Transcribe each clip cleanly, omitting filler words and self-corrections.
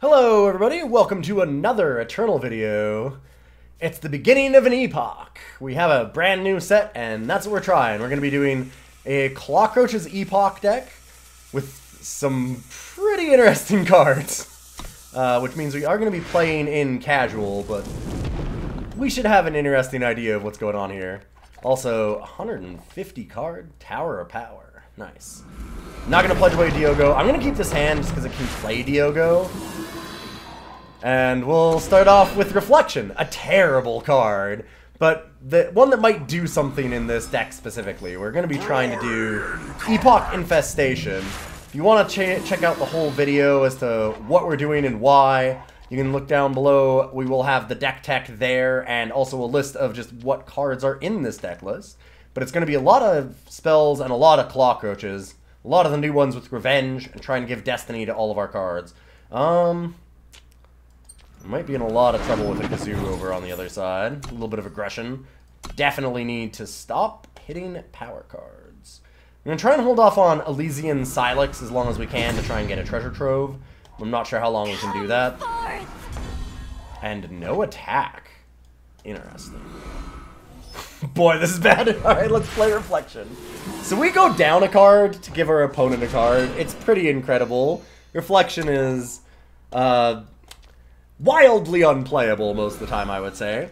Hello everybody, welcome to another Eternal video. It's the beginning of an epoch. We have a brand new set and that's what we're trying. We're going to be doing a Clockroaches Epoch deck with some pretty interesting cards. Which means we are going to be playing in casual, but we should have an interesting idea of what's going on here. Also, 150 card Tower of Power. Nice. Not going to pledge away Diogo. I'm going to keep this hand just because it can play Diogo. And we'll start off with Reflection, a terrible card, but the one that might do something in this deck specifically. We're going to be trying to do Epoch Infestation. If you want to check out the whole video as to what we're doing and why, you can look down below. We will have the deck tech there and also a list of just what cards are in this deck list. But it's going to be a lot of spells and a lot of Clockroaches. A lot of the new ones with Revenge and trying to give Destiny to all of our cards. Might be in a lot of trouble with a Kazoo over on the other side. A little bit of aggression. Definitely need to stop hitting power cards. I'm going to try and hold off on Elysian Cylix as long as we can to try and get a treasure trove. I'm not sure how long we can do that. And no attack. Interesting. Boy, this is bad. Alright, let's play Reflection. So we go down a card to give our opponent a card. It's pretty incredible. Reflection is wildly unplayable most of the time, I would say.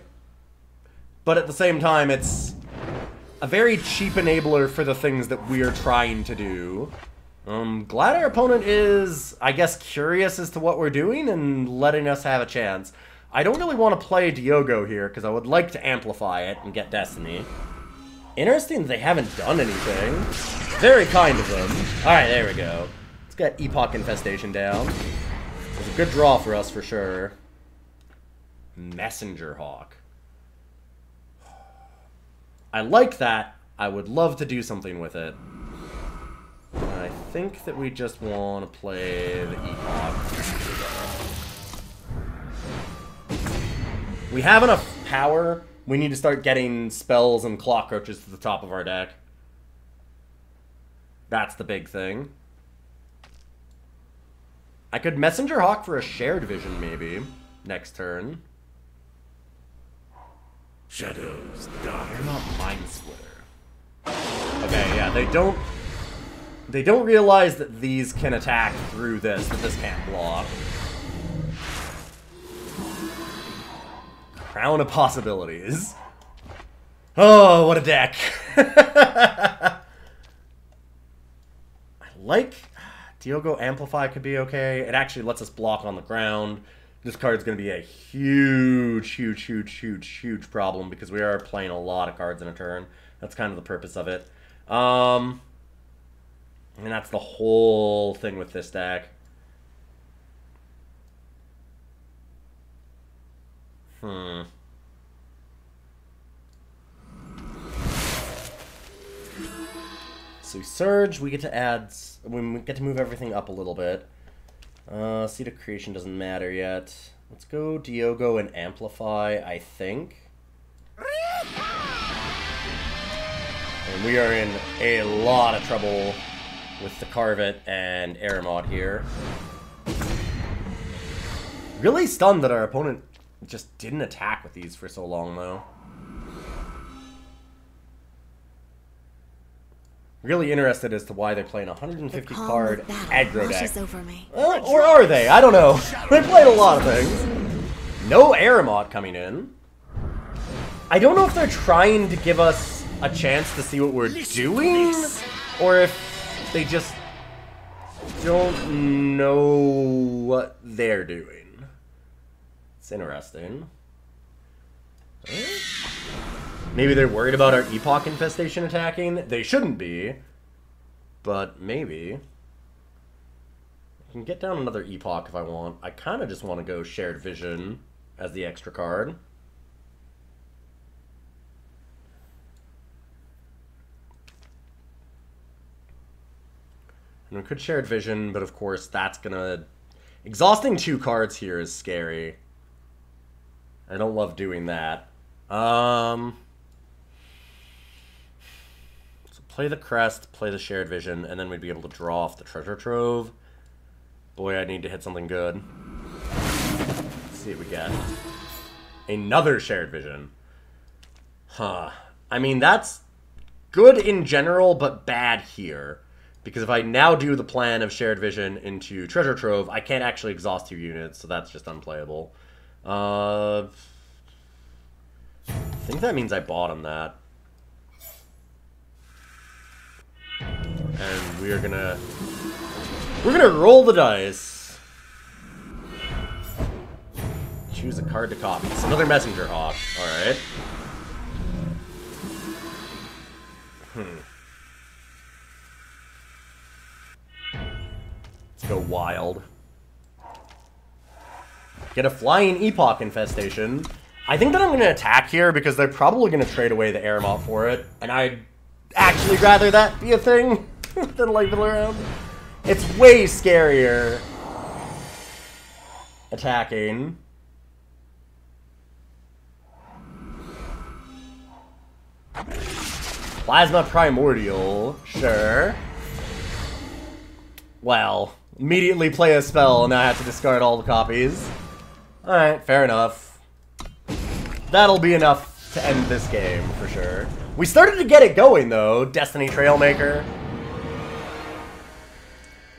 But at the same time, it's a very cheap enabler for the things that we are trying to do. Glad our opponent is, I guess, curious as to what we're doing and letting us have a chance. I don't really want to play Diogo here, because I would like to amplify it and get Destiny. Interesting that they haven't done anything. Very kind of them. Alright, there we go. Let's get Epoch Infestation down. It's a good draw for us, for sure. Messenger Hawk. I like that. I would love to do something with it. I think that we just want to play the Epoch. We have enough power. We need to start getting spells and Clockroaches to the top of our deck. That's the big thing. I could Messenger Hawk for a shared vision, maybe, next turn. Shadows, dark. They're not Mind Splitter. Okay, yeah, they don't realize that these can attack through this, that this can't block. Crown of Possibilities. Oh, what a deck. I like... Diogo Amplify could be okay. It actually lets us block on the ground. This card's going to be a huge, huge, huge, huge, huge problem because we are playing a lot of cards in a turn. That's kind of the purpose of it. And that's the whole thing with this deck. So Surge, we get to add, we get to move everything up a little bit. Seed of Creation doesn't matter yet. Let's go Diogo and Amplify, I think. And we are in a lot of trouble with the Carvet and Aramod here. Really stunned that our opponent just didn't attack with these for so long, though. Really interested as to why they're playing 150 card aggro deck. Or are they? I don't know. They played a lot of things. No Aramod coming in. I don't know if they're trying to give us a chance to see what we're doing, or if they just don't know what they're doing. It's interesting. Maybe they're worried about our Epoch Infestation attacking. They shouldn't be. But maybe. I can get down another Epoch if I want. I kind of just want to go Shared Vision as the extra card. And we could Shared Vision, but of course that's going to... Exhausting 2 cards here is scary. I don't love doing that. Play the Crest, play the Shared Vision, and then we'd be able to draw off the Treasure Trove. Boy, I need to hit something good. see what we get. Another shared vision. Huh. I mean, that's good in general, but bad here. Because if I now do the plan of shared vision into treasure trove, I can't actually exhaust 2 units, so that's just unplayable. I think that means I bottom that. And we're gonna roll the dice. Choose a card to copy. It's another messenger hawk. Alright. Let's go wild. Get a flying Epoch infestation. I think that I'm going to attack here because they're probably going to trade away the Airmont for it. And I'd actually rather that be a thing than leave it around. It's way scarier attacking. Plasma Primordial, sure. Well, immediately play a spell and now I have to discard all the copies. Alright, fair enough. That'll be enough to end this game, for sure. We started to get it going, though, Destiny Trailmaker.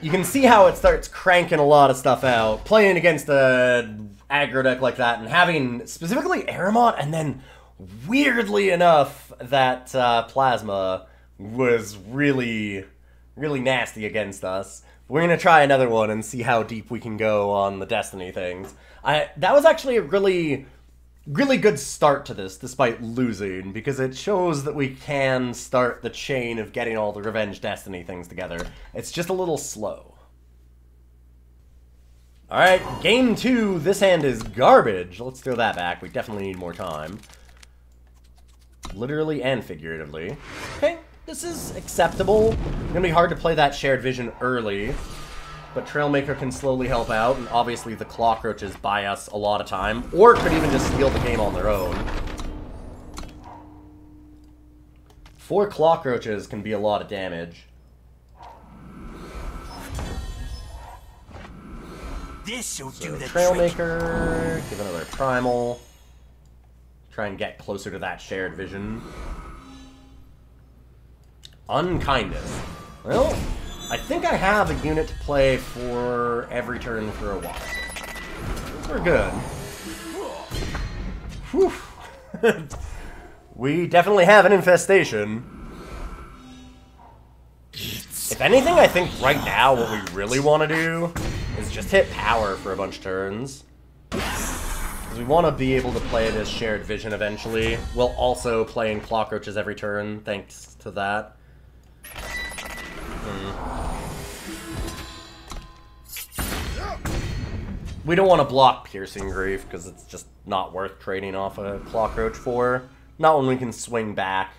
You can see how it starts cranking a lot of stuff out. Playing against a aggro deck like that and having specifically Aramont, and then, weirdly enough, that Plasma was really nasty against us. We're going to try another one and see how deep we can go on the Destiny things. That was actually a really good start to this, despite losing, because it shows that we can start the chain of getting all the Revenge Destiny things together. It's just a little slow. Alright, game 2, this hand is garbage. Let's throw that back. We definitely need more time. Literally and figuratively. Okay, this is acceptable. It's gonna be hard to play that shared vision early, but Trailmaker can slowly help out, and obviously the Clockroaches buy us a lot of time, or could even just steal the game on their own. 4 Clockroaches can be a lot of damage. This'll do the Trailmaker, give another Primal. Try and get closer to that shared vision. Unkindness. Well, I think I have a unit to play for every turn for a while. We're good. Whew. We definitely have an infestation. If anything, I think right now what we really want to do is just hit power for a bunch of turns. Because we want to be able to play this shared vision eventually, while also playing Clockroaches every turn, thanks to that. We don't want to block Piercing Grief, because it's just not worth trading off a Clockroach for. Not when we can swing back.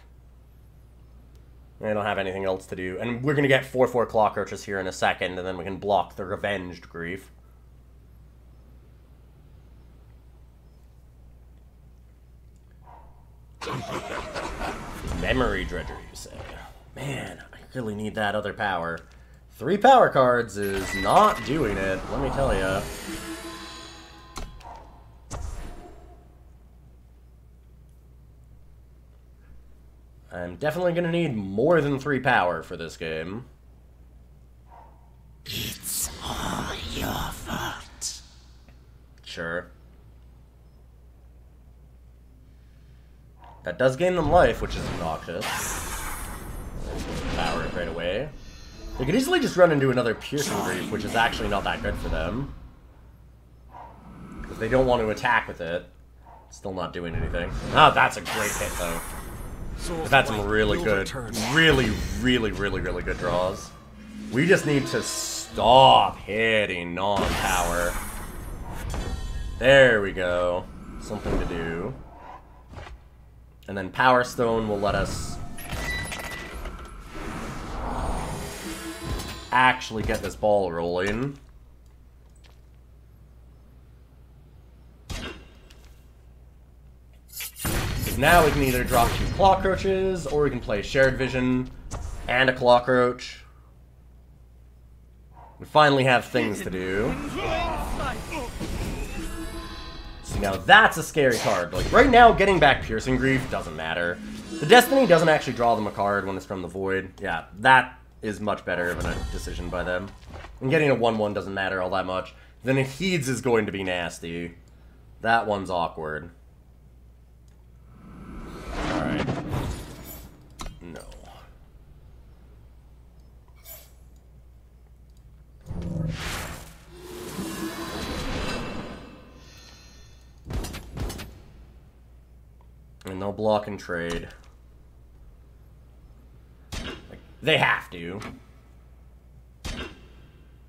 I don't have anything else to do. And we're going to get 4/4 Clockroaches here in a second, and then we can block the Revenged Grief. Memory Dredger, you say? Man, I really need that other power. 3 power cards is not doing it, let me tell ya. I'm definitely gonna need more than 3 power for this game. It's all your fault. Sure. That does gain them life, which is obnoxious. Power it right away. They could easily just run into another Piercing Grief, which is actually not that good for them. Because they don't want to attack with it. Still not doing anything. Ah, that's a great hit, though. We've had some really good, really good draws. We just need to stop hitting non-power. There we go. Something to do. And then Power Stone will let us actually get this ball rolling. Because now we can either drop 2 Clockroaches, or we can play Shared Vision and a Clockroach. We finally have things to do. Now that's a scary card. Like, right now, getting back Piercing Grief doesn't matter. The Destiny doesn't actually draw them a card when it's from the Void. Yeah, that is much better of a decision by them. And getting a 1/1 doesn't matter all that much. Then a Heeds is going to be nasty. That one's awkward. Alright. No. And they'll block and trade. Like, they have to.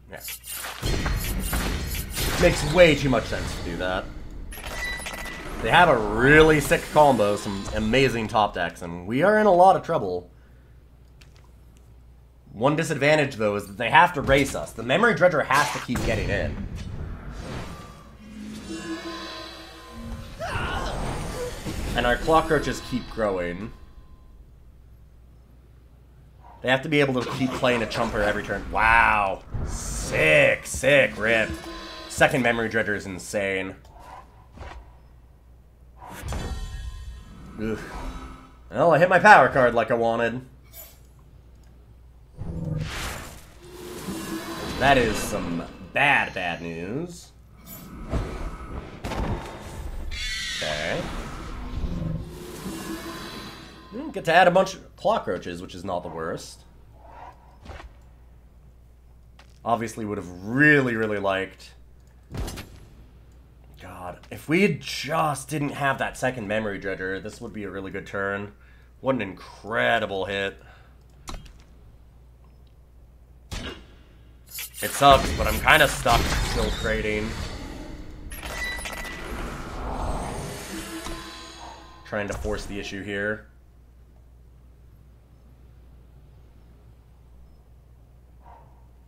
Yeah. Makes way too much sense to do that. They have a really sick combo, some amazing top decks, and we are in a lot of trouble. One disadvantage, though, is that they have to race us. The Memory Dredger has to keep getting in. And our Clockroaches keep growing. They have to be able to keep playing a chumper every turn. Wow. Sick, sick rip. Second Memory Dredger is insane. Ugh. Well, I hit my power card like I wanted. That is some bad, bad news. Okay. Get to add a bunch of Clockroaches, which is not the worst. Obviously would have really, really liked... God, if we had just didn't have that second Memory Dredger, this would be a really good turn. What an incredible hit. It sucks, but I'm kind of stuck still trading. Trying to force the issue here.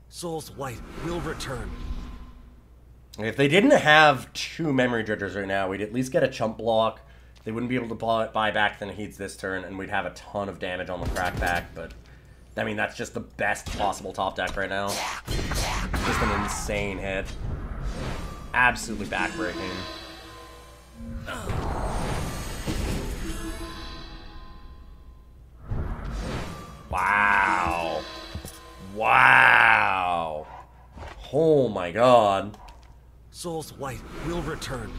Soul's White will return. If they didn't have two Memory Dredgers right now, we'd at least get a chump block. They wouldn't be able to buy back the Heeds this turn, and we'd have a ton of damage on the crackback, but... I mean, that's just the best possible top deck right now. Just an insane hit. Absolutely backbreaking. Wow. Wow. Oh my god. Soul's White will return.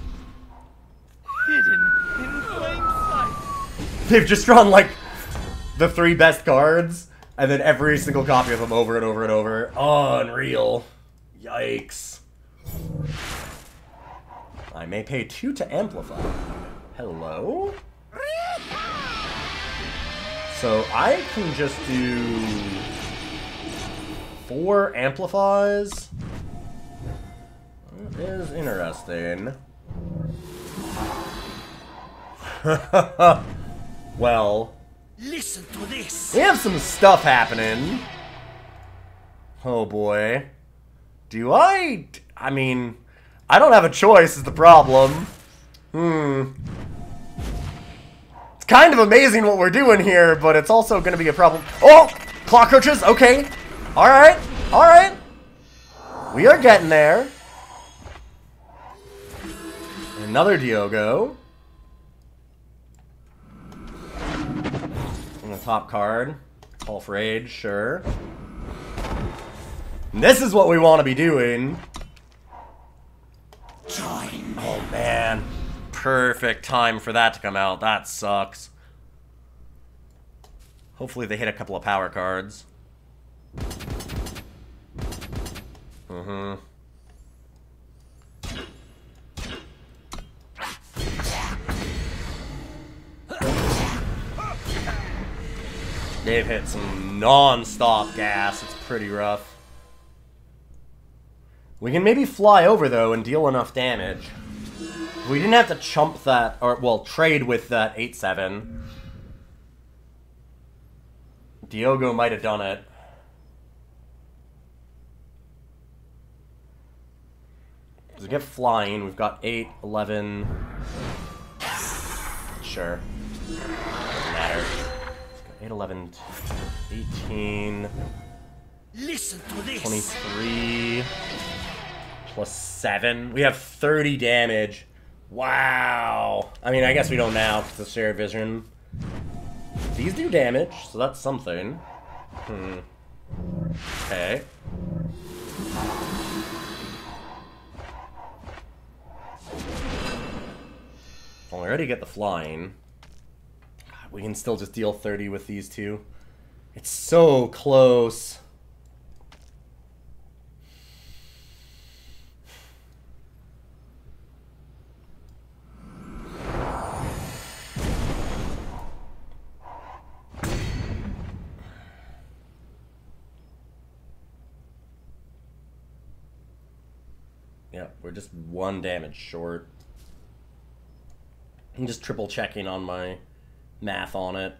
Hidden in plain sight. They've just drawn, like, the three best cards, and then every single copy of them over and over and over. Oh, unreal. Yikes. I may pay 2 to amplify. Hello? So I can just do 4 amplifies. That is interesting. Well, Listen to this. we have some stuff happening. Oh boy. Do I mean, I don't have a choice is the problem. It's kind of amazing what we're doing here, but it's also going to be a problem. Oh! Clockroaches, okay. Alright, alright. We are getting there. Another Diogo. And the top card. Call for Rage, sure. And this is what we want to be doing. Join. Oh man. Perfect time for that to come out. That sucks. Hopefully they hit a couple of power cards. They've hit some non-stop gas. It's pretty rough. We can maybe fly over, though, and deal enough damage. If we didn't have to chump that, or, well, trade with that 8-7. Diogo might have done it. Because we get flying, we've got 8, 11... Sure. Doesn't matter. 8, 11, 18... Listen to this. 23... plus 7. We have 30 damage Wow. I mean, I guess we don't now because of shared vision. These do damage, so that's something. Okay. Well, I already get the flying. God, we can still just deal 30 with these two. It's so close. Yep, we're just 1 damage short. I'm just triple checking on my math on it.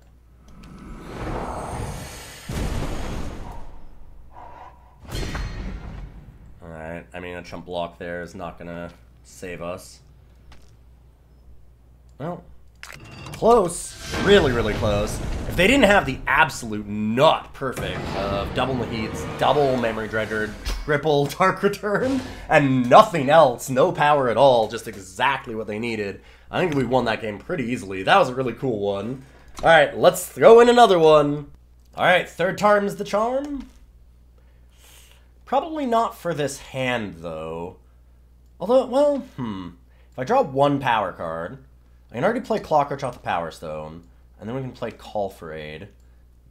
Alright, I mean a chump block there is not gonna save us. Well, close. Really, really close. If they didn't have the absolute nut perfect of double Naheeds, double Memory Dredger, triple Dark Return, and nothing else, no power at all, just exactly what they needed, I think we won that game pretty easily. That was a really cool one. Alright, let's throw in another one. Alright, third time's the charm. Probably not for this hand, though. Although, well, if I draw 1 power card, I can already play Clockroach off the Power Stone, and then we can play Call for Aid.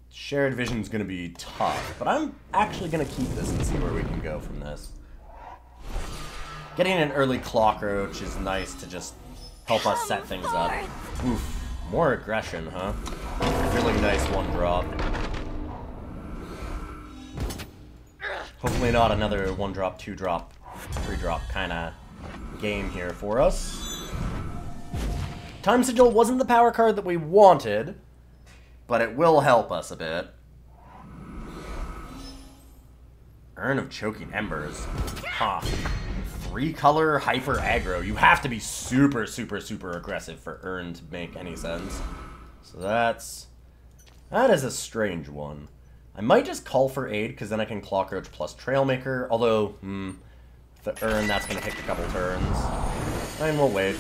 Shared Vision's gonna be tough, but I'm actually gonna keep this and see where we can go from this. Getting an early Clockroach is nice to just help us set things up. Oof, more aggression, huh? Really nice 1-drop. Hopefully not another 1-drop, 2-drop, 3-drop kind of game here for us. Time Sigil wasn't the power card that we wanted, but it will help us a bit. Urn of Choking Embers. Huh. 3-color hyper aggro. You have to be super, super, super aggressive for Urn to make any sense. So that is a strange one. I might just Call for Aid, because then I can Clockroach plus Trailmaker, although, the Urn, that's going to take a couple turns. I mean, we'll wait.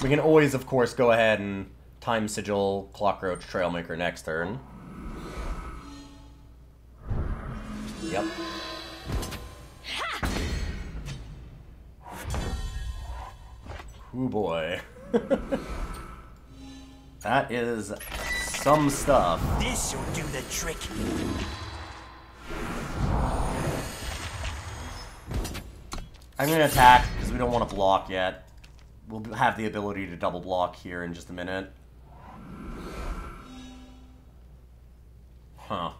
We can always, of course, go ahead and Time Sigil, Clockroach, Trailmaker next turn. Yep. Ooh boy. That is some stuff. This'll do the trick. I'm gonna attack because we don't want to block yet. We'll have the ability to double block here in just a minute. Huh.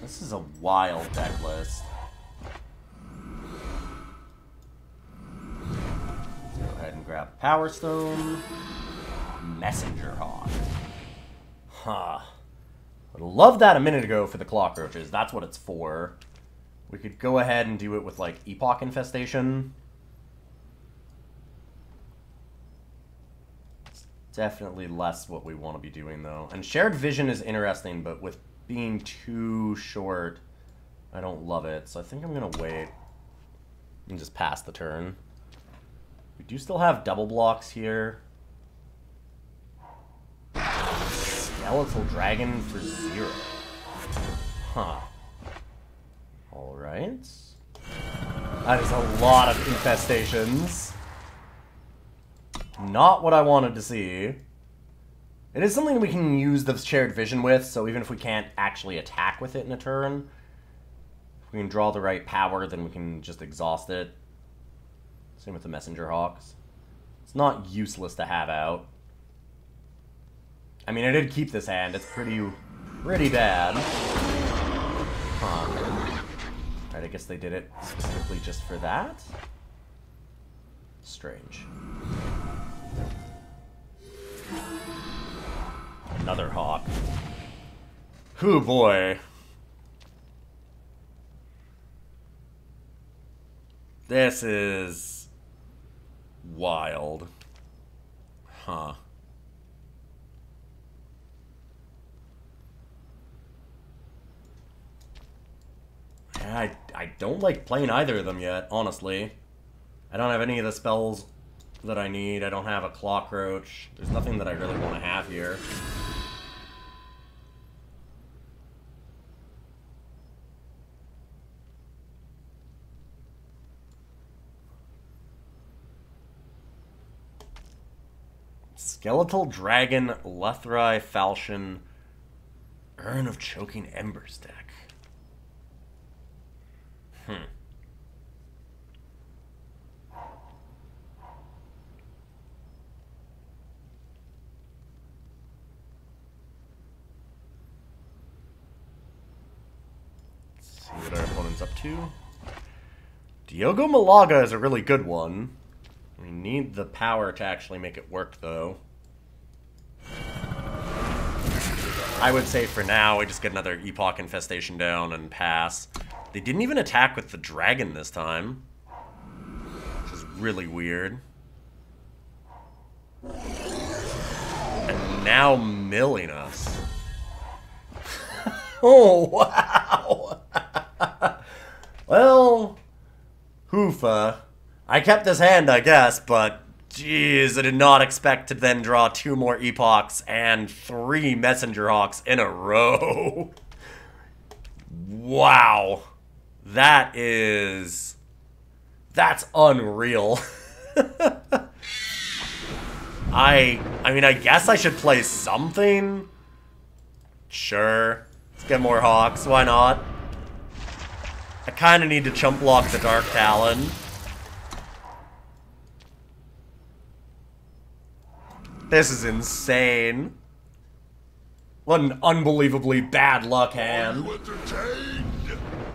This is a wild deck list. Go ahead and grab Power Stone. Messenger Hawk. Huh. I loved that a minute ago for the Clockroaches. That's what it's for. We could go ahead and do it with, like, Epoch Infestation. It's definitely less what we want to be doing, though. And Shared Vision is interesting, but with being too short, I don't love it. So I think I'm going to wait and just pass the turn. We do still have double blocks here. Skeletal Dragon for 0. Huh. Alright. That is a lot of infestations. Not what I wanted to see. It is something we can use the Shared Vision with, so even if we can't actually attack with it in a turn, if we can draw the right power, then we can just exhaust it. Same with the Messenger Hawks. It's not useless to have out. I mean, I did keep this hand. It's pretty bad. Huh. Right, I guess they did it specifically just for that? Strange. Another Hawk. Hoo boy. This is wild. Huh. I I don't like playing either of them yet, honestly. I don't have any of the spells that I need. I don't have a Clockroach. There's nothing that I really want to have here. Skeletal Dragon, Lethrai, Falchion, Urn of Choking Embers deck. Let's see what our opponent's up to. Diogo Malaga is a really good one. We need the power to actually make it work, though. I would say for now, we just get another Epoch Infestation down and pass. They didn't even attack with the dragon this time, which is really weird. And now milling us. Oh, wow! Well, hoofa. I kept his hand, I guess, but jeez, I did not expect to then draw 2 more Epochs and 3 Messenger Hawks in a row. Wow. That's unreal. I mean, I guess I should play something. Sure. Let's get more Hawks, why not? I kind of need to chump block the Dark Talon. This is insane. What an unbelievably bad luck hand.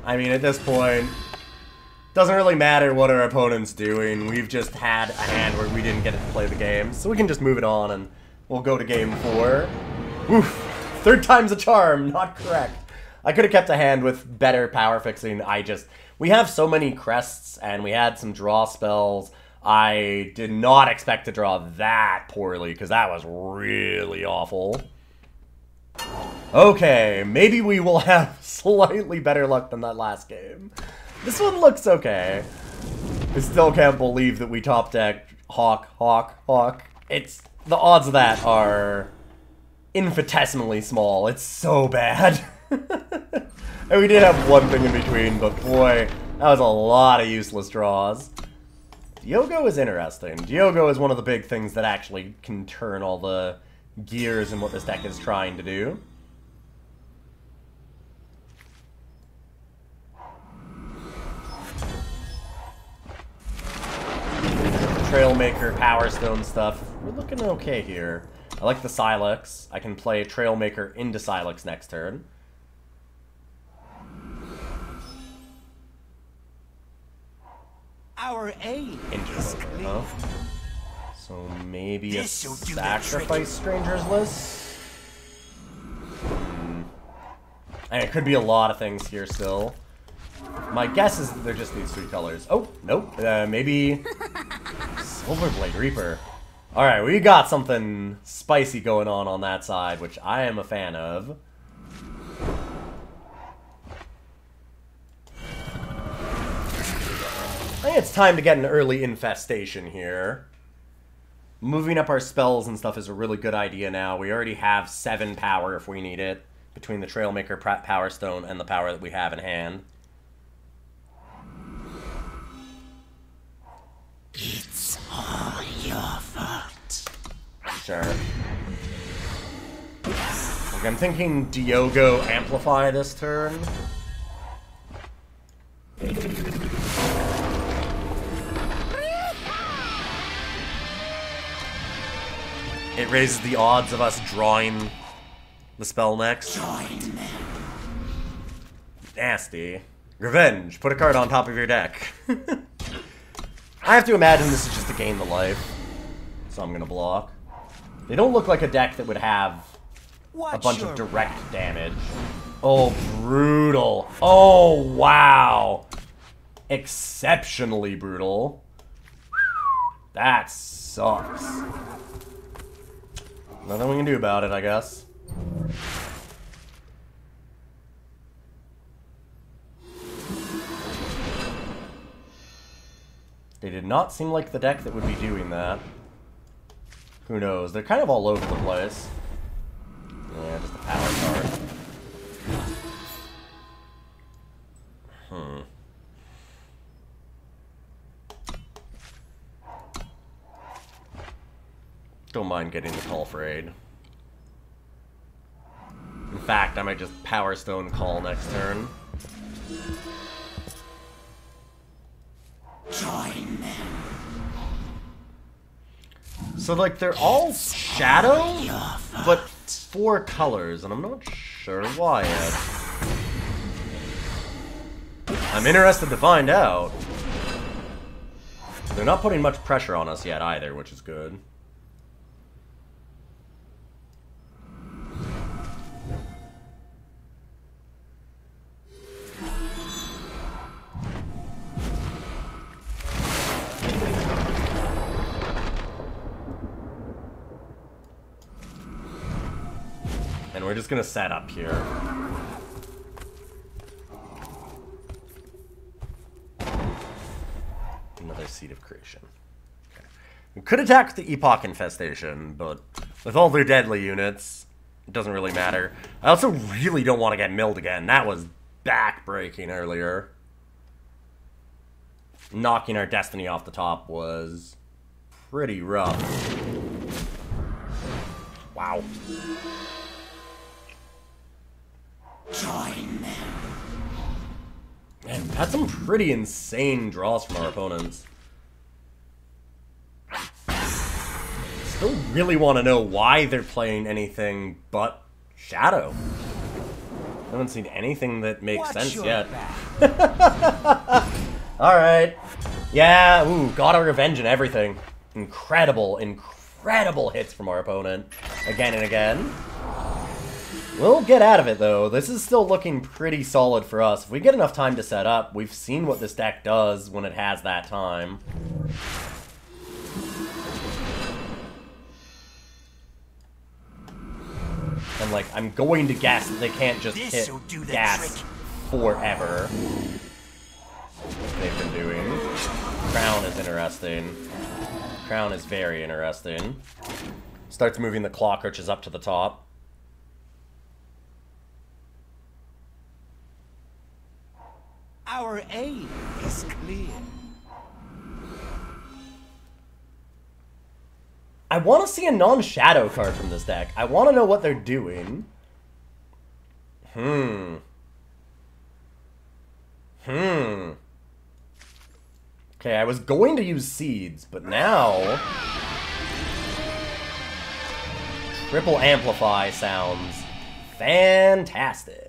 I mean, at this point, doesn't really matter what our opponent's doing. We've just had a hand where we didn't get to play the game. So we can just move it on and we'll go to game 4. Oof. 3rd time's a charm. Not correct. I could have kept a hand with better power fixing. We have so many crests and we had some draw spells. I did not expect to draw that poorly, because that was really awful. Okay, maybe we will have slightly better luck than that last game. This one looks okay. I still can't believe that we top decked Hawk, Hawk, Hawk. The odds of that are infinitesimally small. It's so bad. And we did have one thing in between, but boy, that was a lot of useless draws. Diogo is interesting. Diogo is one of the big things that actually can turn all the gears in what this deck is trying to do. Trailmaker, Power Stone stuff. We're looking okay here. I like the Cylix. I can play Trailmaker into Cylix next turn. Our aim. Interesting, huh? So maybe a Sacrifice Stranger's List? And it could be a lot of things here still. My guess is that they're just these 3 colors. Oh, nope. Maybe Silverblade Reaper. Alright, we got something spicy going on that side, which I am a fan of. I think it's time to get an early infestation here. Moving up our spells and stuff is a really good idea now. We already have 7 power if we need it, between the Trailmaker Power Stone and the power that we have in hand. It's all your fault. Sure. Like, I'm thinking Diogo Amplify this turn. It raises the odds of us drawing the spell next. Nasty. Revenge. Put a card on top of your deck. I have to imagine this is just to gain the life. So I'm gonna block. They don't look like a deck that would have a bunch of direct damage. Oh, brutal. Oh, wow. Exceptionally brutal. That sucks. Nothing we can do about it, I guess. They did not seem like the deck that would be doing that. Who knows? They're kind of all over the place. Yeah, just a power card. Don't mind getting the call for aid. In fact, I might just Power Stone call next turn. Join them. So, like, they're all shadow, but 4 colors, and I'm not sure why yet. I'm interested to find out. They're not putting much pressure on us yet either, which is good. And we're just gonna set up here. Another Seed of Creation. Okay. We could attack the Epoch Infestation, but with all their deadly units, it doesn't really matter. I also really don't want to get milled again. That was back-breaking earlier. Knocking our Destiny off the top was pretty rough. Wow. Join them. Man, we've had some pretty insane draws from our opponents. Still really want to know why they're playing anything but Shadow. I haven't seen anything that makes sense yet. Alright. Yeah, ooh, got our revenge and everything. Incredible, incredible hits from our opponent. Again and again. We'll get out of it, though. This is still looking pretty solid for us. If we get enough time to set up, we've seen what this deck does when it has that time. And, like, I'm going to guess that they can't just hit gas forever. They've been doing. Crown is interesting. Crown is very interesting. Starts moving the Clockroaches up to the top. Our aim is clear. I want to see a non-shadow card from this deck. I want to know what they're doing. Okay, I was going to use Seeds, but now... Triple Amplify sounds fantastic.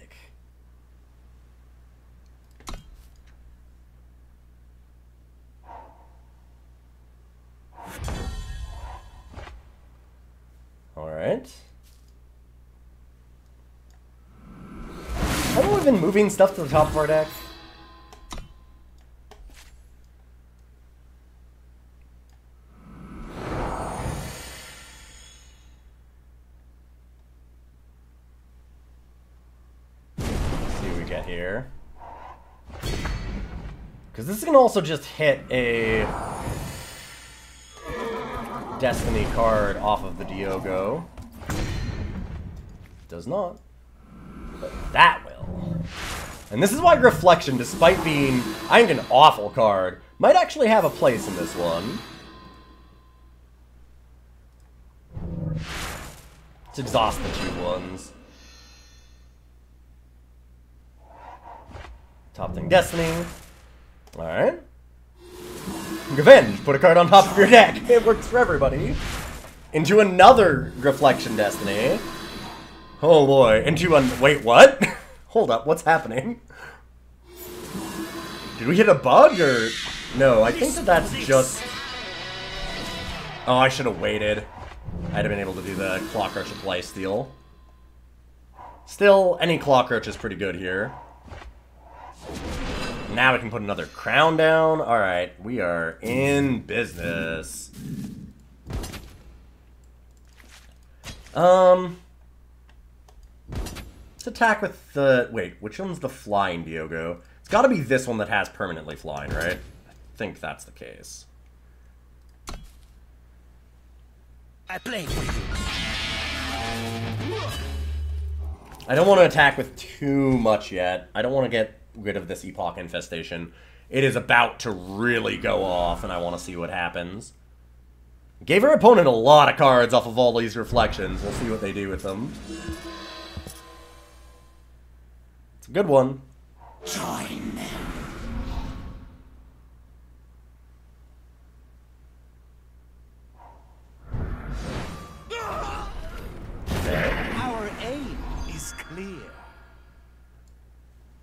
Alright. Haven't we been moving stuff to the top of our deck? Let's see what we get here. Because this can also just hit a Destiny card off of the Diogo. Does not. But that will. And this is why Reflection, despite being, I think, an awful card, might actually have a place in this one. Let's exhaust the 2/1s. Top thing Destiny. Alright. Revenge, put a card on top of your deck. It works for everybody. Into another Reflection Destiny. Oh boy, into a... Wait, what? Hold up, what's happening? Did we hit a bug, or... No, I think that that's just... Oh, I should have waited. I'd have been able to do the Clockroach lifesteal. Still, any Clockroach is pretty good here. Now we can put another crown down. Alright, we are in business. Let's attack with the... Wait, which one's the flying Diogo? It's gotta be this one that has permanently flying, right? I think that's the case. I play for you. I don't want to attack with too much yet. I don't want to get rid of this Epoch Infestation. It is about to really go off, and I want to see what happens. Gave her opponent a lot of cards off of all these reflections. We'll see what they do with them. It's a good one. Join them. Our aim is clear.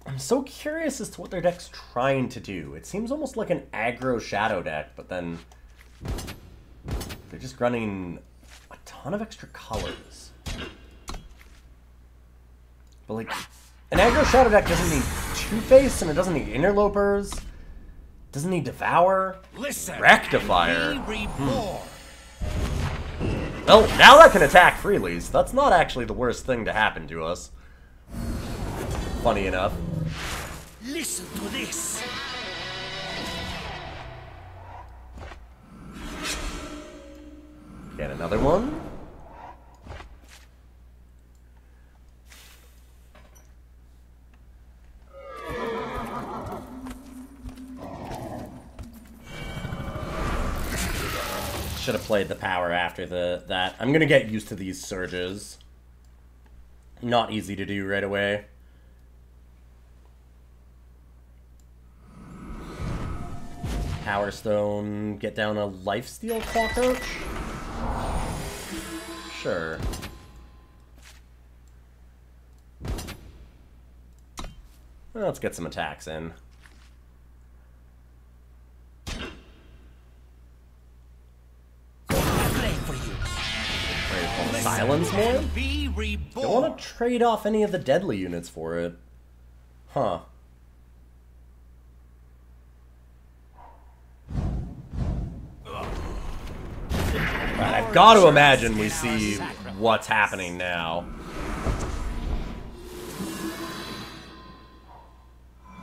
I'm so curious as to what their deck's trying to do. It seems almost like an aggro shadow deck, but then they're just running a ton of extra colors. But like, an aggro shadow deck doesn't need Two-Face, and it doesn't need Interlopers, doesn't need Devour, Listen, Rectifier. be reborn. Well, now that can attack freely, so that's not actually the worst thing to happen to us. Funny enough. Listen to this. Get another one. Should have played the power after that. I'm gonna get used to these surges. Not easy to do right away. Power Stone, get down a lifesteal Clockroach? Sure. Well, let's get some attacks in. Silence more? Be reborn. Don't want to trade off any of the deadly units for it. Huh. Right, I've got to imagine we see what's happening now.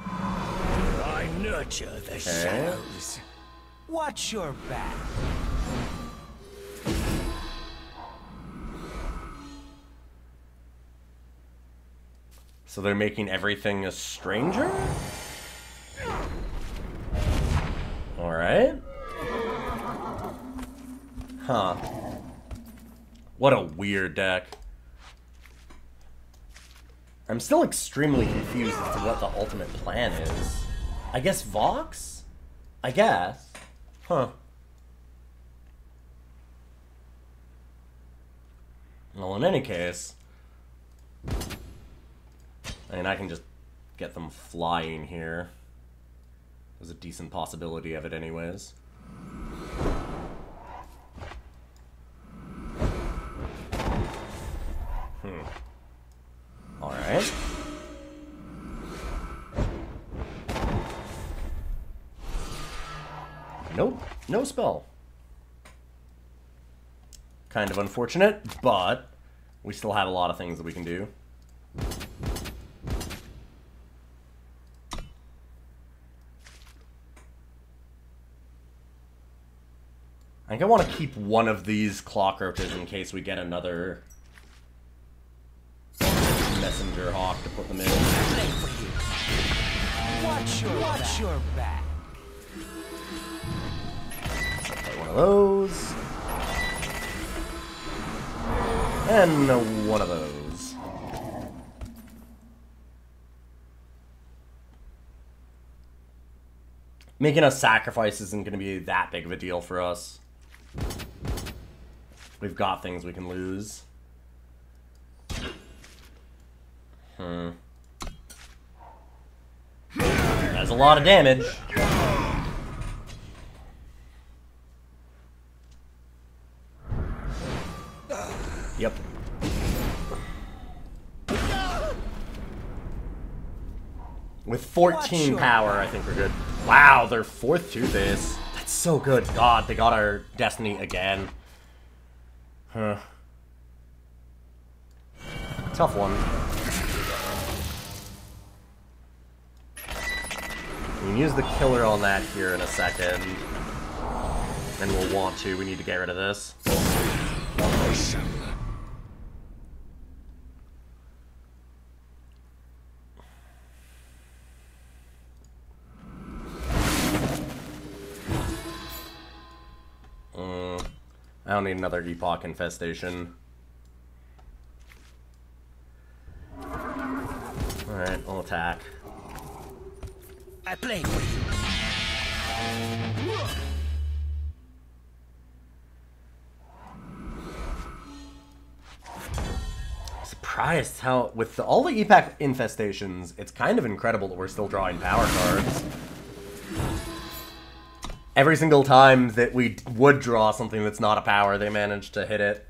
I nurture the shadows. Watch your back. So they're making everything a stranger? Alright. Huh. What a weird deck. I'm still extremely confused as to what the ultimate plan is. I guess Vox? I guess. Huh. Well, in any case... I mean, I can just get them flying here. There's a decent possibility of it anyways. Alright. Nope, no spell. Kind of unfortunate, but we still have a lot of things that we can do. I think I want to keep one of these Clockroaches in case we get another Messenger Hawk to put them in. Play for you. Watch your back. Play one of those. And one of those. Making a sacrifice isn't going to be that big of a deal for us. We've got things we can lose. That's a lot of damage. Yep. With 14 power, I think we're good. Wow, they're 4th to this. That's so good. God, they got our destiny again. Huh. Tough one. We can use the killer on that here in a second. And we'll want to. We need to get rid of this. I don't need another Epoch Infestation. Alright, I'll attack. I play for you. Surprised how, with all the Epoch Infestations, it's kind of incredible that we're still drawing power cards. Every single time that we would draw something that's not a power, they manage to hit it.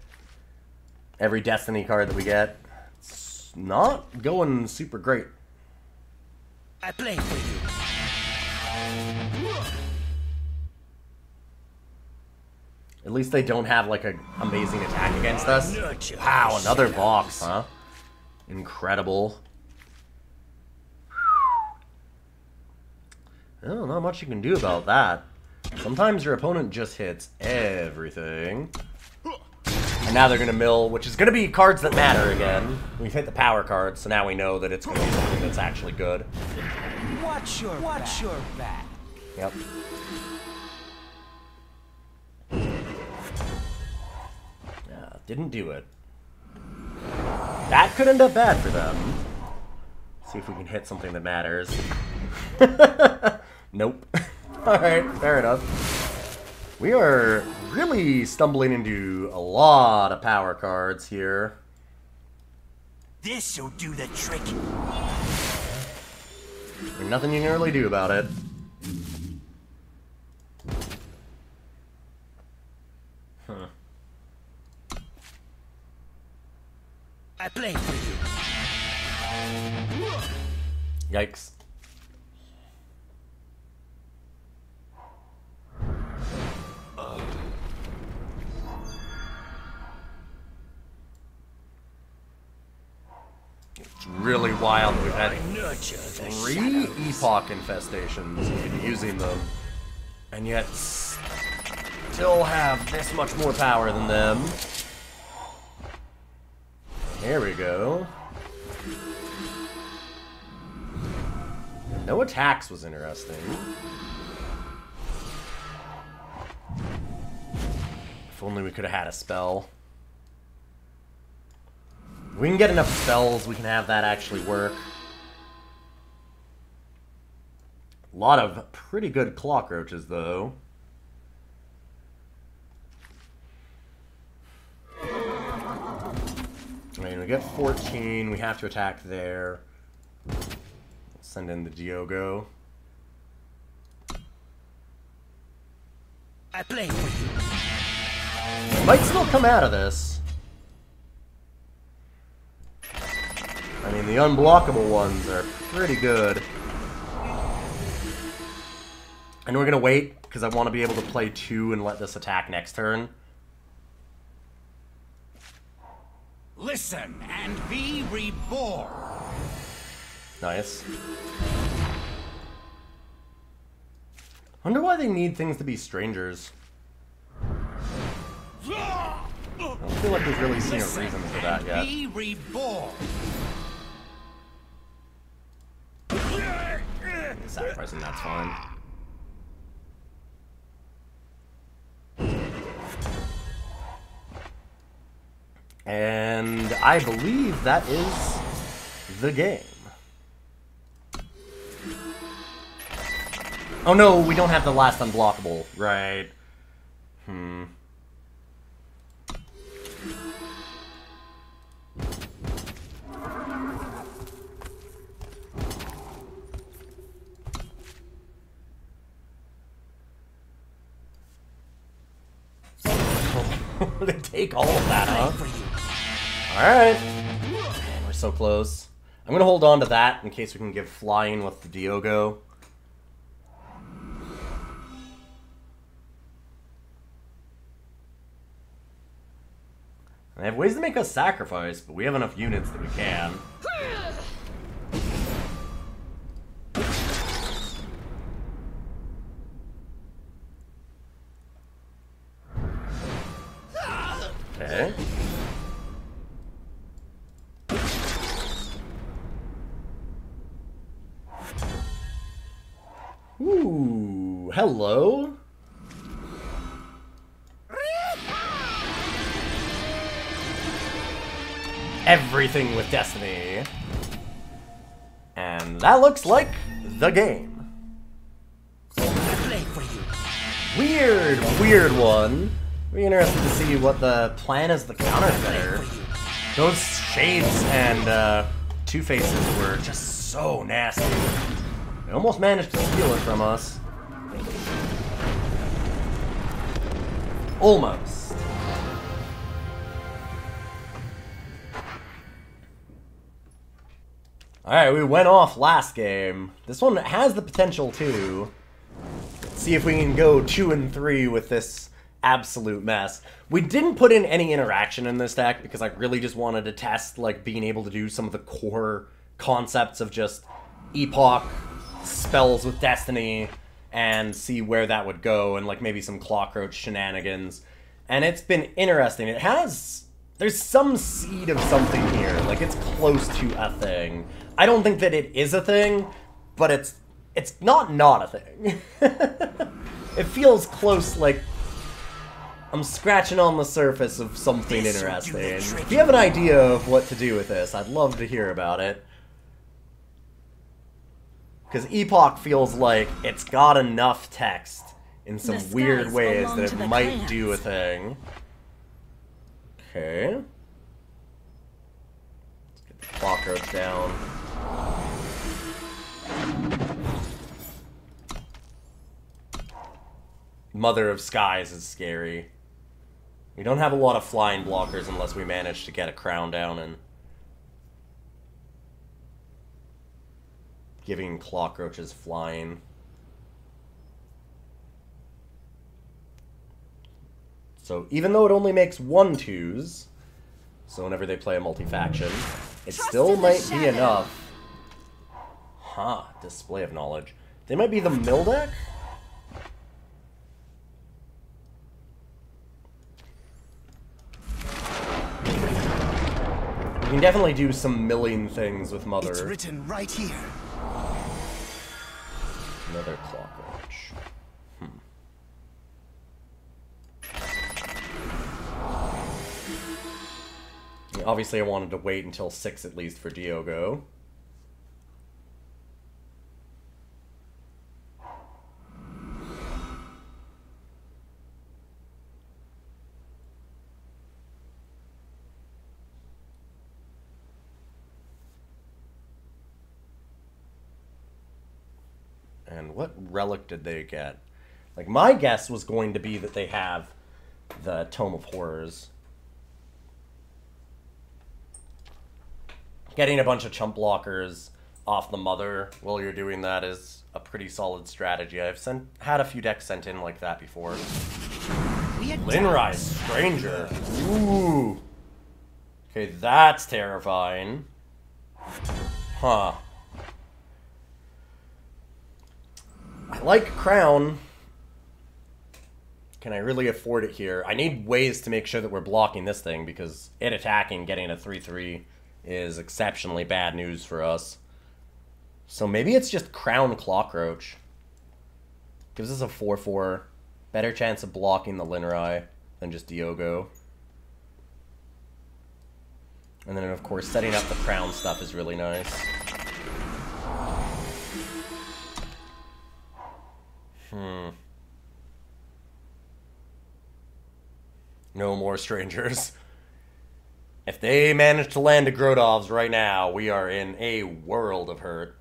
Every Destiny card that we get, it's not going super great. I play for you. At least they don't have like an amazing attack against us. Nurture Wow, another shadows. box, huh? Incredible. Oh, not much you can do about that. Sometimes your opponent just hits everything. And now they're going to mill, which is going to be cards that matter again. We've hit the power cards, so now we know that it's going to be something that's actually good. Watch your back. Yep. Yeah, didn't do it. That could end up bad for them. See if we can hit something that matters. Nope. Alright, fair enough. We are really stumbling into a lot of power cards here. This'll do the trick. There's nothing you can really do about it. Huh. I play for you. Yikes. It's really wild that we've had Nurture the 3 shadows. Epoch Infestations and using them, and yet still have this much more power than them. There we go. No attacks was interesting. If only we could have had a spell. If we can get enough spells, we can have that actually work. A lot of pretty good Clockroaches, though. I mean, we get 14, we have to attack there. Send in the Diogo. I play for you. Might still come out of this. I mean, the unblockable ones are pretty good. And we're gonna wait, because I want to be able to play 2 and let this attack next turn. Listen and be reborn. Nice. Wonder why they need things to be strangers. I don't feel like we've really seen a reason for that yet. Be reborn. Sacrificing, that's fine. And I believe that is the game. Oh no, we don't have the last unblockable. Right. They take all of that, huh? Alright. Man, we're so close. I'm gonna hold on to that in case we can give flying with the Diogo. They have ways to make us sacrifice, but we have enough units that we can. Ooh, hello. Everything with Destiny. And that looks like the game. Weird one. Be interested to see what the plan is, the counter there. Those Shades and Two-Faces were just so nasty. They almost managed to steal it from us. Almost. Alright, we went off last game. This one has the potential to. Let's see if we can go 2 and 3 with this absolute mess. We didn't put in any interaction in this deck because I really just wanted to test like being able to do some of the core concepts of just Epoch, spells with Destiny, and see where that would go, and like maybe some Clockroach shenanigans. And it's been interesting. There's some seed of something here. Like, it's close to a thing. I don't think that it is a thing, but it's not a thing. It feels close, like I'm scratching on the surface of something interesting. If you have an idea of what to do with this, I'd love to hear about it. Because Epoch feels like it's got enough text in some weird ways that it might do a thing. Okay. Let's get the Clockroach down. Mother of Skies is scary. We don't have a lot of flying blockers unless we manage to get a crown down and giving Clockroaches flying. So even though it only makes 1/2s, so whenever they play a multi-faction, it still might be enough. Huh, display of knowledge. They might be the mill deck? We can definitely do some milling things with Mother. It's written right here. Another Clockroach. Obviously, I wanted to wait until 6 at least for Diogo. And what relic did they get? Like, my guess was going to be that they have the Tome of Horrors. Getting a bunch of chump blockers off the Mother while you're doing that is a pretty solid strategy. I've had a few decks sent in like that before. Linrise Stranger. Ooh. Okay, that's terrifying. Huh. I like Crown. Can I really afford it here? I need ways to make sure that we're blocking this thing because it attacking, getting a 3/3 is exceptionally bad news for us. So maybe it's just Crown Clockroach. Gives us a 4/4. Better chance of blocking the Linrai than just Diogo. And then, of course, setting up the Crown stuff is really nice. No more strangers. If they manage to land a Grodovs right now, we are in a world of hurt.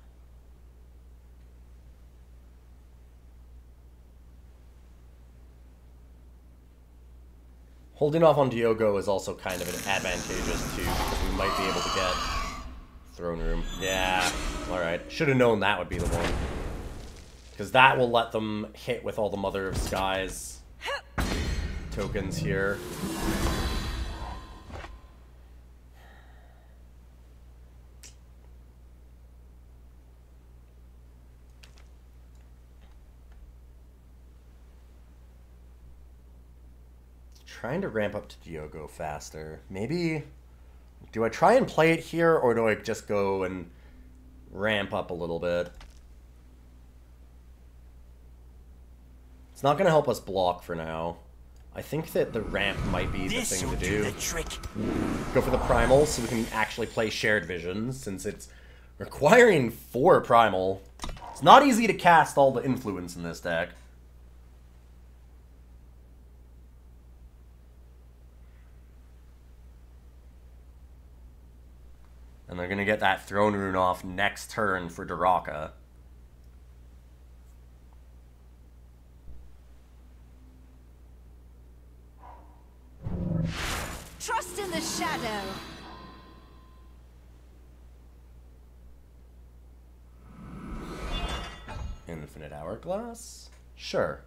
Holding off on Diogo is also kind of advantageous too, because we might be able to get Throne Room. Yeah, alright. Should have known that would be the one. Because that will let them hit with all the Mother of Skies tokens here. Trying to ramp up to Diogo faster. Maybe... Do I try and play it here, or do I just go and ramp up a little bit? It's not going to help us block for now. I think that the ramp might be the thing to do. Go for the Primal so we can actually play Shared Vision, since it's requiring 4 Primal. It's not easy to cast all the influence in this deck. And they're going to get that Throne Rune off next turn for Duraka. Trust in the shadow. Infinite Hourglass? Sure.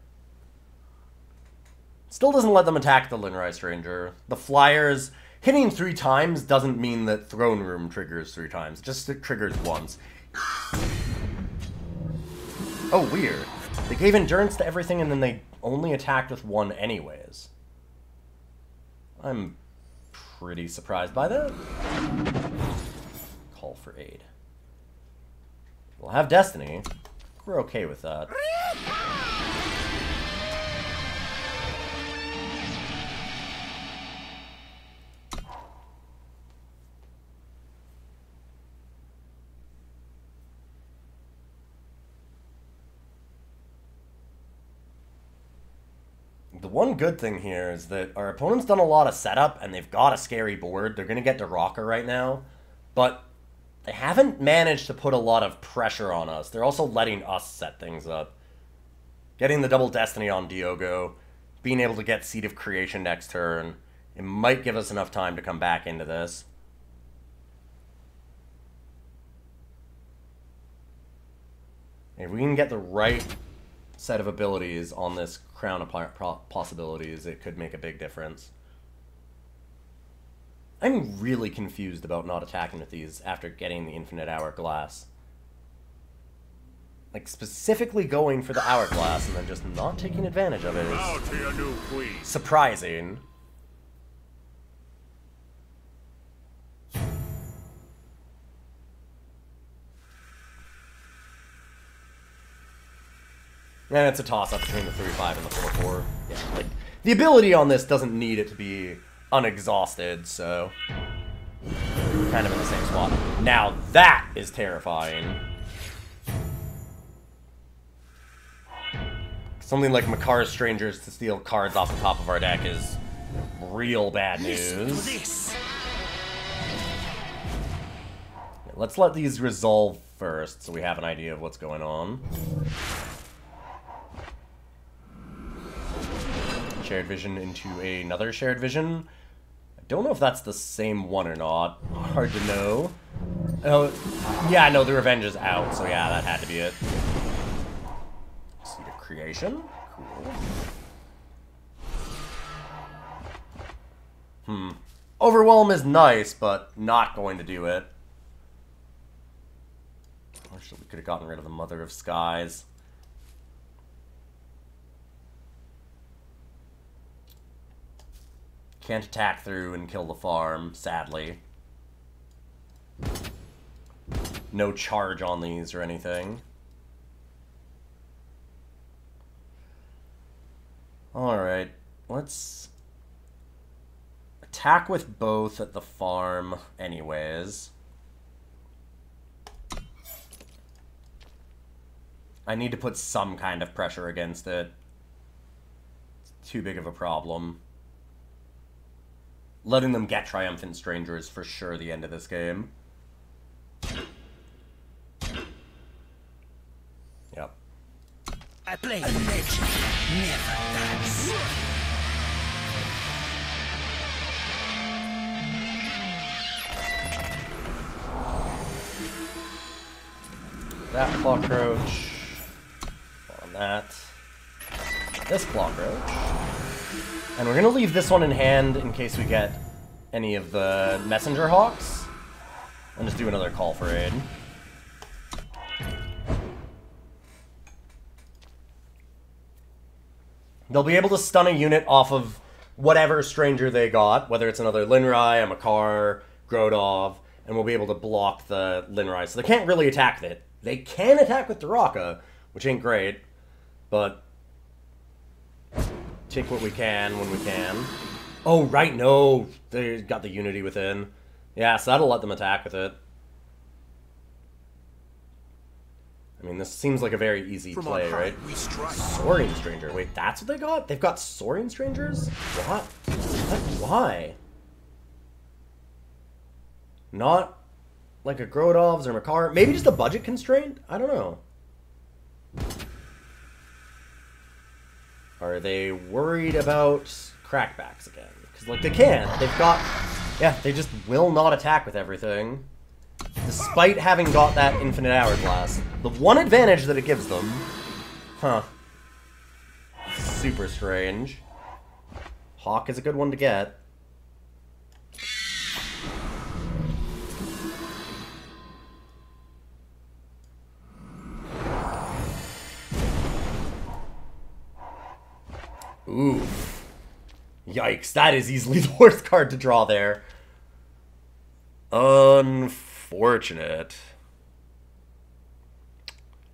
Still doesn't let them attack the Linrai Stranger. The Flyers... Hitting 3 times doesn't mean that Throne Room triggers 3 times. Just it triggers once. Oh, weird. They gave Endurance to everything and then they only attacked with 1 anyways. I'm pretty surprised by that. Call for aid. We'll have Destiny. We're okay with that. The one good thing here is that our opponent's done a lot of setup, and they've got a scary board. They're going to get Duraka right now, but they haven't managed to put a lot of pressure on us. They're also letting us set things up. Getting the double Destiny on Diogo, being able to get Seed of Creation next turn, it might give us enough time to come back into this. If we can get the right set of abilities on this Crown of Possibilities, it could make a big difference. I'm really confused about not attacking with these after getting the Infinite Hourglass. Like, specifically going for the Hourglass and then just not taking advantage of it is surprising. And it's a toss-up between the 3-5 and the 4-4. Yeah, like, the ability on this doesn't need it to be unexhausted, so... kind of in the same spot. Now that is terrifying. Something like Makar's Strangers to steal cards off the top of our deck is real bad news. Let's let these resolve first, so we have an idea of what's going on. Shared Vision into another Shared Vision. I don't know if that's the same one or not. Hard to know. Oh, yeah, no, the Revenge is out, so yeah, that had to be it. Seed of Creation. Cool. Overwhelm is nice, but not going to do it. Wish we could have gotten rid of the Mother of Skies. Can't attack through and kill the farm, sadly. No charge on these or anything. Alright, let's attack with both at the farm anyways. I need to put some kind of pressure against it. It's too big of a problem. Letting them get Triumphant Stranger is for sure the end of this game. Yep. I play. A legend never dies. That Clockroach. On that. This Clockroach. And we're going to leave this one in hand in case we get any of the Messenger Hawks. And just do another Call for Aid. They'll be able to stun a unit off of whatever stranger they got, whether it's another Linrai, a Makar, Grodov, and we'll be able to block the Linrai. So they can't really attack it. They can attack with Duraka, which ain't great, but take what we can when we can. Oh, right, no. They got the Unity within. Yeah, so that'll let them attack with it. I mean, this seems like a very easy play, right? Soaring Stranger. Wait, that's what they got? They've got Soaring Strangers? What? Why? Not like a Grodov's or Makar? Maybe just a budget constraint? I don't know. Are they worried about crackbacks again? Because, like, they can. They've got... Yeah, they just will not attack with everything. Despite having got that infinite hourglass. The one advantage that it gives them... Huh. Super strange. Hawk is a good one to get. Ooh. Yikes, that is easily the worst card to draw there. Unfortunate.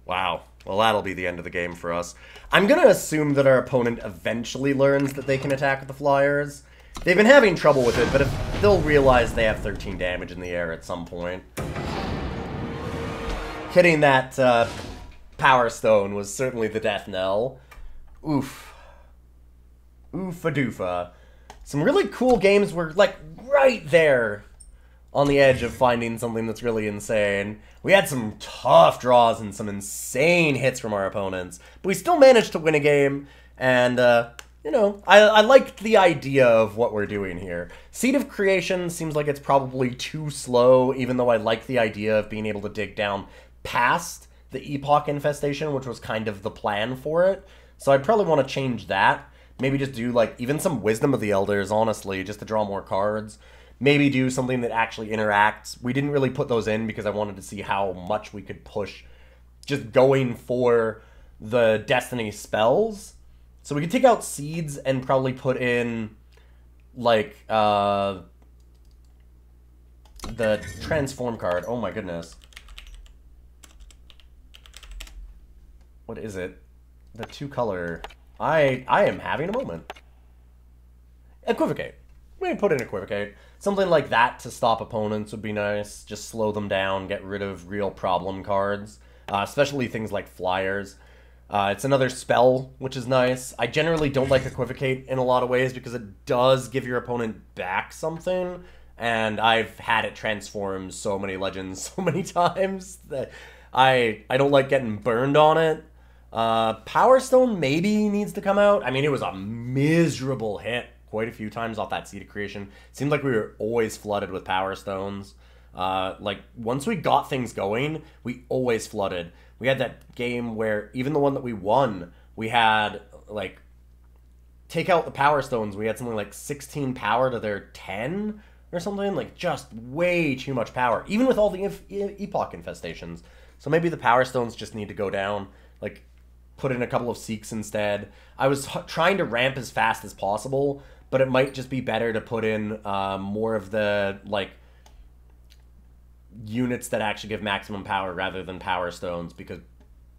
Wow. Well, that'll be the end of the game for us. I'm going to assume that our opponent eventually learns that they can attack with the flyers. They've been having trouble with it, but they'll realize they have 13 damage in the air at some point. Hitting that Power Stone was certainly the death knell. Oof. Oofa-doofa. Some really cool games were, like, right there on the edge of finding something that's really insane. We had some tough draws and some insane hits from our opponents, but we still managed to win a game, and, you know, I liked the idea of what we're doing here. Seed of Creation seems like it's probably too slow, even though I like the idea of being able to dig down past the Epoch Infestation, which was kind of the plan for it. So I'd probably want to change that. Maybe just do, like, even some Wisdom of the Elders, honestly, just to draw more cards. Maybe do something that actually interacts. We didn't really put those in because I wanted to see how much we could push just going for the Destiny spells. So we could take out Seeds and probably put in, like, the Transform card. Oh my goodness. What is it? The 2-color... I am having a moment. Equivocate. We can put in Equivocate. Something like that to stop opponents would be nice. Just slow them down, get rid of real problem cards. Especially things like flyers. It's another spell, which is nice. I generally don't like Equivocate in a lot of ways because it does give your opponent back something. And I've had it transform so many legends so many times that I don't like getting burned on it. Power Stone maybe needs to come out. I mean, it was a miserable hit quite a few times off that Seed of Creation. It seemed like we were always flooded with Power Stones. Like, once we got things going, we always flooded. We had that game where, even the one that we won, we had, like, take out the Power Stones, we had something like 16 power to their 10 or something. Like, just way too much power, even with all the Epoch Infestations. So maybe the Power Stones just need to go down. Like, put in a couple of Seeks instead. I was trying to ramp as fast as possible, but it might just be better to put in more of the, like, units that actually give maximum power rather than Power Stones, because,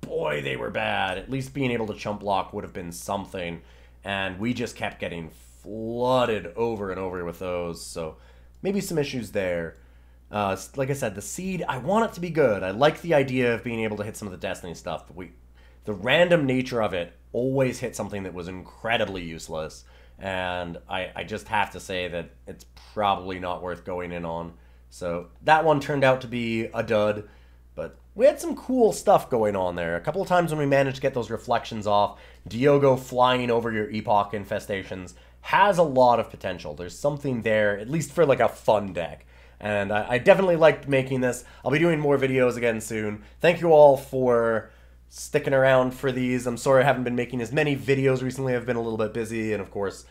boy, they were bad. At least being able to chump block would have been something, and we just kept getting flooded over and over with those, so maybe some issues there. Like I said, the Seed, I want it to be good. I like the idea of being able to hit some of the Destiny stuff, but the random nature of it always hit something that was incredibly useless, and I just have to say that it's probably not worth going in on. So that one turned out to be a dud, but we had some cool stuff going on there. A couple of times when we managed to get those reflections off, Diogo flying over your Epoch Infestations has a lot of potential. There's something there, at least for like a fun deck. And I definitely liked making this. I'll be doing more videos again soon. Thank you all for sticking around for these. I'm sorry I haven't been making as many videos recently. I've been a little bit busy, and of course,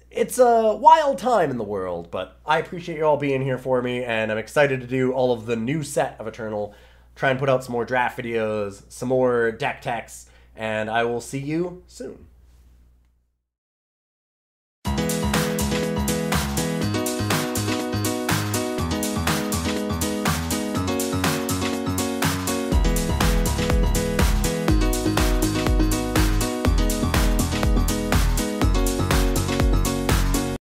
it's a wild time in the world, but I appreciate you all being here for me, and I'm excited to do all of the new set of Eternal, try and put out some more draft videos, some more deck techs, and I will see you soon.